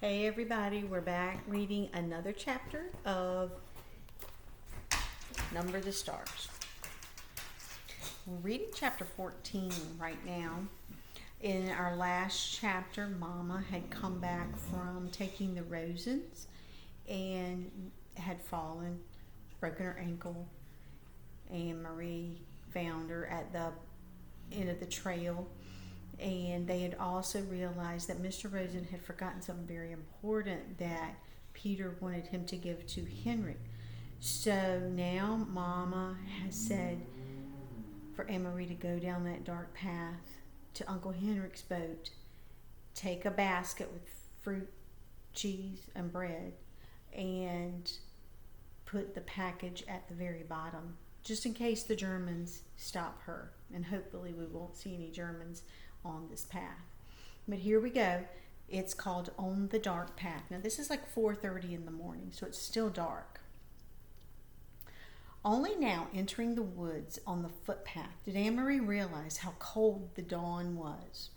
Hey everybody, we're back reading another chapter of Number the Stars. We're reading chapter 14 right now. In our last chapter, Mama had come back from taking the Rosens and had fallen, broken her ankle, and Marie found her at the end of the trail. And they had also realized that Mr. Rosen had forgotten something very important that Peter wanted him to give to Henrik. So now Mama has said for Anne-Marie to go down that dark path to Uncle Henrik's boat, take a basket with fruit, cheese, and bread, and put the package at the very bottom, just in case the Germans stop her. And hopefully we won't see any Germans on this path. But here we go. It's called On the Dark Path. Now this is like 4:30 in the morning, so it's still dark. Only now, entering the woods on the footpath, did Anne-Marie realize how cold the dawn was.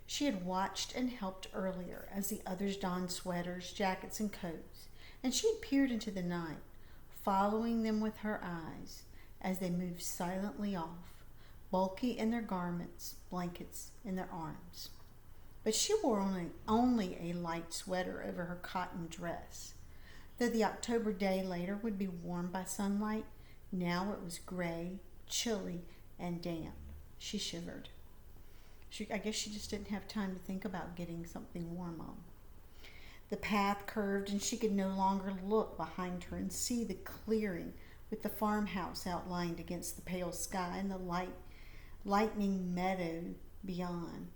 She had watched and helped earlier as the others donned sweaters, jackets, and coats, and she had peered into the night, following them with her eyes as they moved silently off, bulky in their garments, blankets in their arms. But she wore only a light sweater over her cotton dress. Though the October day later would be warmed by sunlight, now it was gray, chilly, and damp. She shivered. I guess she just didn't have time to think about getting something warm on. The path curved, and she could no longer look behind her and see the clearing with the farmhouse outlined against the pale sky and the lightning meadow beyond.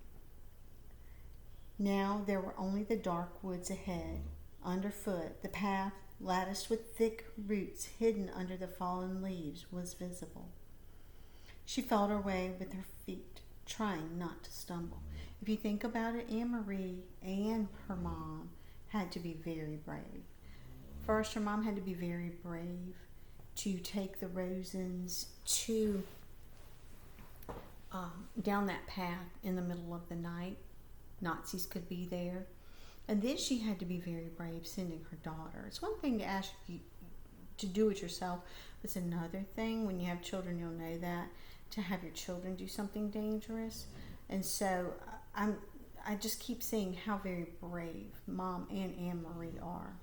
Now there were only the dark woods ahead. Underfoot, the path, latticed with thick roots hidden under the fallen leaves, was visible. She felt her way with her feet, trying not to stumble. If you think about it, Anne-Marie and her mom had to be very brave. First, her mom had to be very brave to take the Rosens to down that path in the middle of the night. Nazis could be there. And then she had to be very brave sending her daughter. It's one thing to ask you to do it yourself. It's another thing, when you have children, you'll know that, to have your children do something dangerous. And so I just keep seeing how very brave Mom and Anne-Marie are.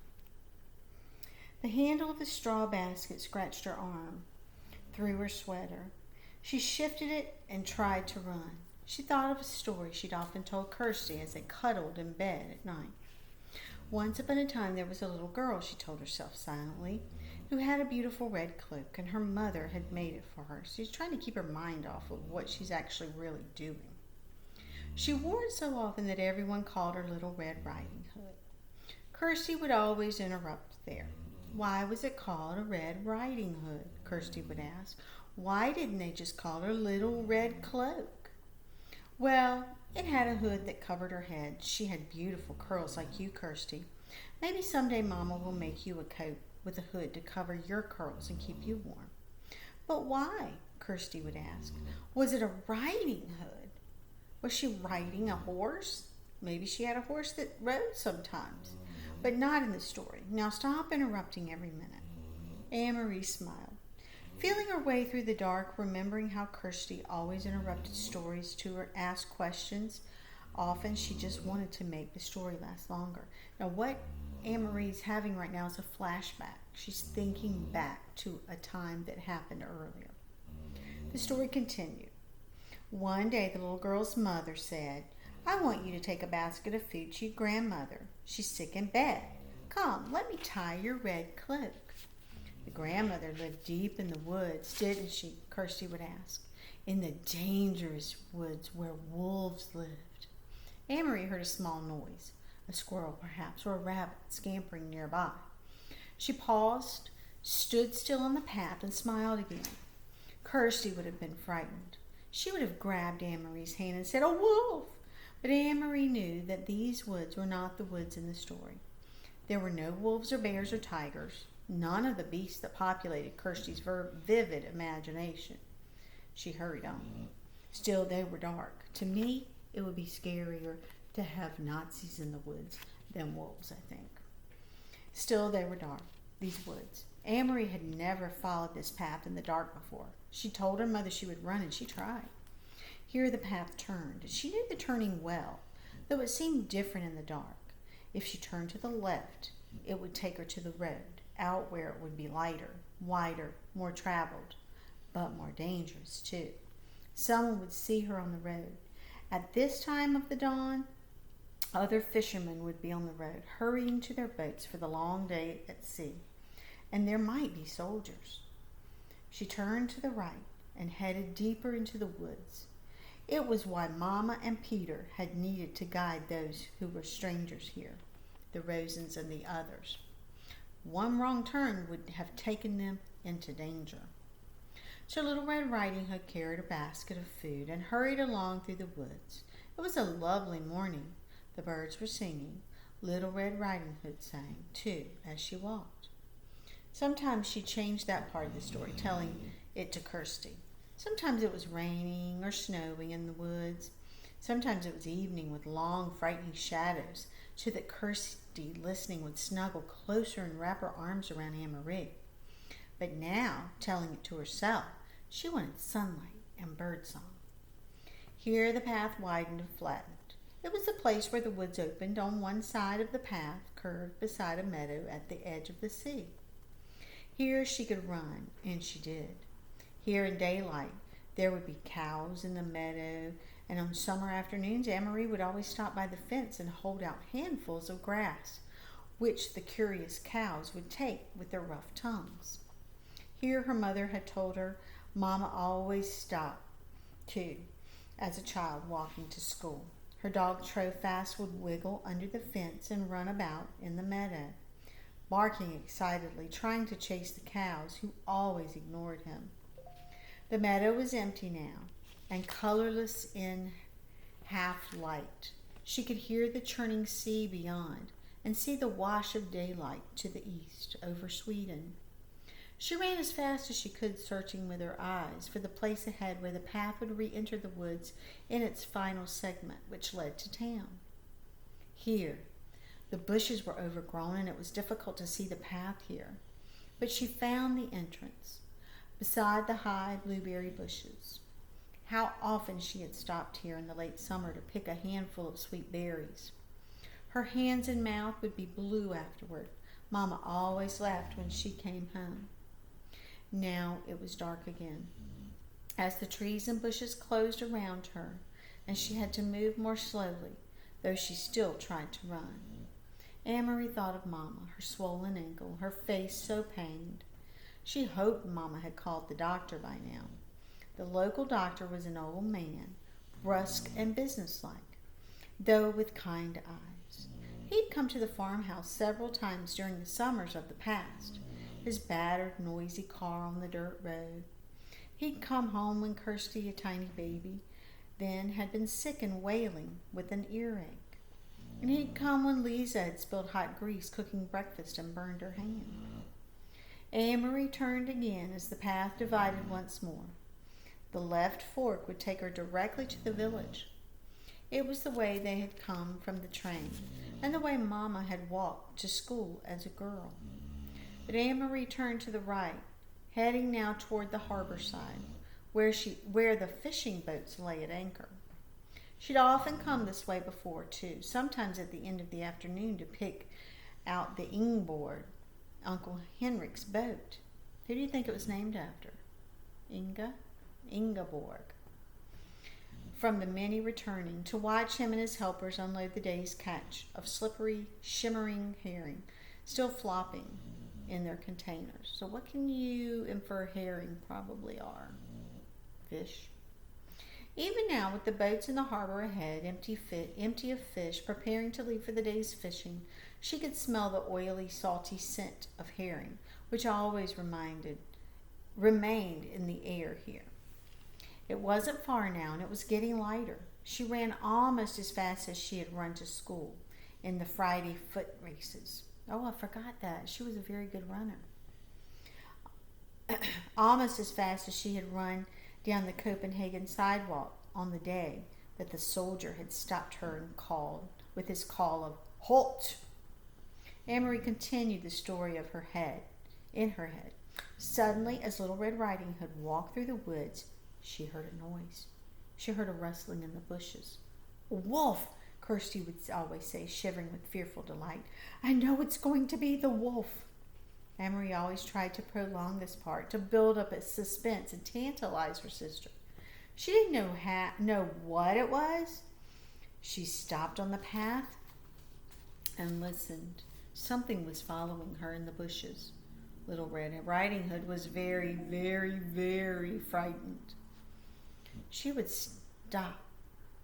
The handle of the straw basket scratched her arm, through her sweater. She shifted it and tried to run. She thought of a story she'd often told Kirsty as they cuddled in bed at night. Once upon a time there was a little girl, she told herself silently, who had a beautiful red cloak, and her mother had made it for her. She's trying to keep her mind off of what she's actually really doing. She wore it so often that everyone called her Little Red Riding Hood. Kirsty would always interrupt there. Why was it called a Red Riding Hood? Kirsty would ask. Why didn't they just call her Little Red Cloak? Well, it had a hood that covered her head. She had beautiful curls like you, Kirsty. Maybe someday Mama will make you a coat with a hood to cover your curls and keep you warm. But why? Kirsty would ask. Was it a riding hood? Was she riding a horse? Maybe she had a horse that rode sometimes, but not in the story. Now stop interrupting every minute. Anne-Marie smiled. Feeling her way through the dark, remembering how Kirsty always interrupted stories to her, asked questions. Often she just wanted to make the story last longer. Now what Anne-Marie's having right now is a flashback. She's thinking back to a time that happened earlier. The story continued. One day the little girl's mother said, I want you to take a basket of food to your grandmother. She's sick in bed. Come, let me tie your red cloak. The grandmother lived deep in the woods, didn't she? Kirsty would ask. In the dangerous woods where wolves lived. Anne-Marie heard a small noise, a squirrel perhaps, or a rabbit scampering nearby. She paused, stood still on the path, and smiled again. Kirsty would have been frightened. She would have grabbed Anne-Marie's hand and said, a wolf! But Anne-Marie knew that these woods were not the woods in the story. There were no wolves or bears or tigers. None of the beasts that populated Kirsty's vivid imagination. She hurried on. Still, they were dark. To me, it would be scarier to have Nazis in the woods than wolves, I think. Still, they were dark, these woods. Amory had never followed this path in the dark before. She told her mother she would run, and she tried. Here the path turned. She knew the turning well, though it seemed different in the dark. If she turned to the left, it would take her to the road, out where it would be lighter, wider, more traveled, but more dangerous, too. Someone would see her on the road. At this time of the dawn, other fishermen would be on the road, hurrying to their boats for the long day at sea. And there might be soldiers. She turned to the right and headed deeper into the woods. It was why Mama and Peter had needed to guide those who were strangers here, the Rosens and the others. One wrong turn would have taken them into danger. So Little Red Riding Hood carried a basket of food and hurried along through the woods. It was a lovely morning. The birds were singing. Little Red Riding Hood sang, too, as she walked. Sometimes she changed that part of the story, telling it to Kirsty. Sometimes it was raining or snowing in the woods. Sometimes it was evening with long, frightening shadows, so that Kirsty, listening, would snuggle closer and wrap her arms around Anne-Marie. But now, telling it to herself, she wanted sunlight and birdsong. Here the path widened and flattened. It was the place where the woods opened. On one side of the path curved beside a meadow at the edge of the sea. Here she could run, and she did. Here in daylight, there would be cows in the meadow, and on summer afternoons, Anne-Marie would always stop by the fence and hold out handfuls of grass, which the curious cows would take with their rough tongues. Here her mother had told her Mama always stopped, too, as a child walking to school. Her dog Trofast would wiggle under the fence and run about in the meadow, barking excitedly, trying to chase the cows, who always ignored him. The meadow was empty now, and colorless in half light. She could hear the churning sea beyond, and see the wash of daylight to the east over Sweden. She ran as fast as she could, searching with her eyes for the place ahead where the path would re-enter the woods in its final segment, which led to town. Here, the bushes were overgrown, and it was difficult to see the path here, but she found the entrance, beside the high blueberry bushes. How often she had stopped here in the late summer to pick a handful of sweet berries. Her hands and mouth would be blue afterward. Mama always laughed when she came home. Now it was dark again, as the trees and bushes closed around her, and she had to move more slowly, though she still tried to run. Anne-Marie thought of Mama, her swollen ankle, her face so pained. She hoped Mama had called the doctor by now. The local doctor was an old man, brusque and businesslike, though with kind eyes. He'd come to the farmhouse several times during the summers of the past, his battered, noisy car on the dirt road. He'd come home when Kirsty, a tiny baby, then had been sick and wailing with an earache. And he'd come when Lisa had spilled hot grease cooking breakfast and burned her hand. Anne-Marie turned again as the path divided once more. The left fork would take her directly to the village. It was the way they had come from the train, and the way Mama had walked to school as a girl. But Anne-Marie turned to the right, heading now toward the harbor side, where the fishing boats lay at anchor. She'd often come this way before, too, sometimes at the end of the afternoon to pick out the Ingeborg, Uncle Henrik's boat. Who do you think it was named after? Ingeborg. From the many returning, to watch him and his helpers unload the day's catch of slippery, shimmering herring, still flopping in their containers. So what can you infer herring probably are? Fish. Even now, with the boats in the harbor ahead, empty of fish, preparing to leave for the day's fishing, she could smell the oily, salty scent of herring, which always remained in the air here. It wasn't far now, and it was getting lighter. She ran almost as fast as she had run to school in the Friday foot races. Oh, I forgot that. She was a very good runner. Almost as fast as she had run down the Copenhagen sidewalk on the day that the soldier had stopped her and called with his call of Halt! Anne-Marie continued the story of her head, in her head. Suddenly, as Little Red Riding Hood walked through the woods, she heard a noise. She heard a rustling in the bushes. "A wolf!" Kirsty would always say, shivering with fearful delight. "I know it's going to be the wolf." Anne-Marie always tried to prolong this part, to build up its suspense and tantalize her sister. She didn't know what it was. She stopped on the path and listened. Something was following her in the bushes. Little Red Riding Hood was very, very, very frightened. She would stop,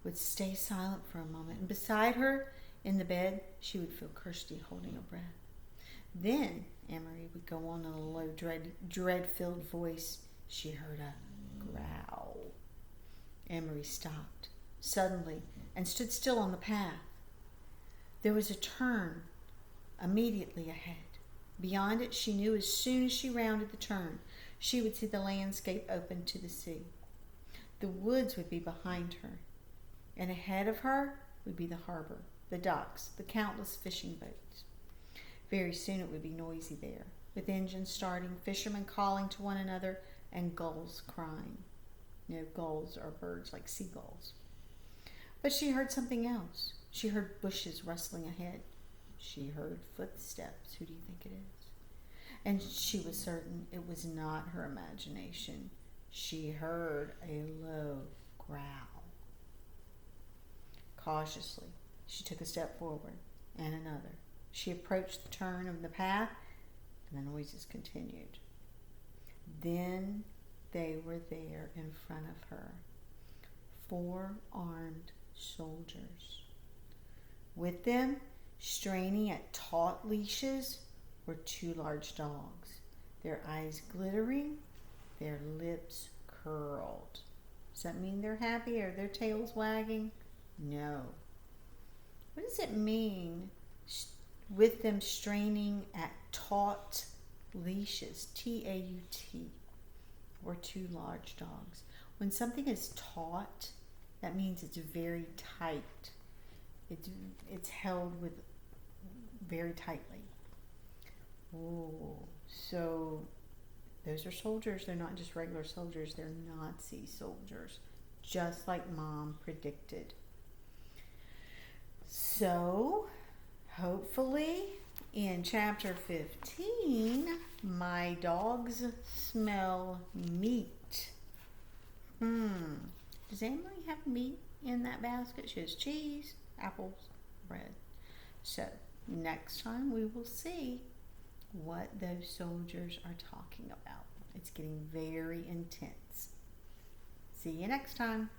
would stay silent for a moment, and beside her in the bed, she would feel Kirsty holding her breath. Then Anne-Marie would go on in a low, dread-filled voice. She heard a growl. Anne-Marie stopped suddenly and stood still on the path. There was a turn immediately ahead. Beyond it, she knew as soon as she rounded the turn, she would see the landscape open to the sea. The woods would be behind her, and ahead of her would be the harbor, the docks, the countless fishing boats. Very soon it would be noisy there, with engines starting, fishermen calling to one another, and gulls crying. Gulls are birds like seagulls. But she heard something else. She heard bushes rustling ahead. She heard footsteps. Who do you think it is? And she was certain it was not her imagination. She heard a low growl. Cautiously, she took a step forward and another. She approached the turn of the path, and the noises continued. Then they were there in front of her. 4 armed soldiers. With them, straining at taut leashes, were 2 large dogs, their eyes glittering, their lips curled. Does that mean they're happy or their tails wagging? No. What does it mean with them straining at taut leashes? T-A-U-T. Or 2 large dogs. When something is taut, that means it's very tight. It's held with very tightly. Oh, so those are soldiers. They're not just regular soldiers. They're Nazi soldiers, just like Mom predicted. So, hopefully, in chapter 15, my dogs smell meat. Does Anne-Marie have meat in that basket? She has cheese, apples, bread. So, next time we will see what those soldiers are talking about. It's getting very intense. See you next time.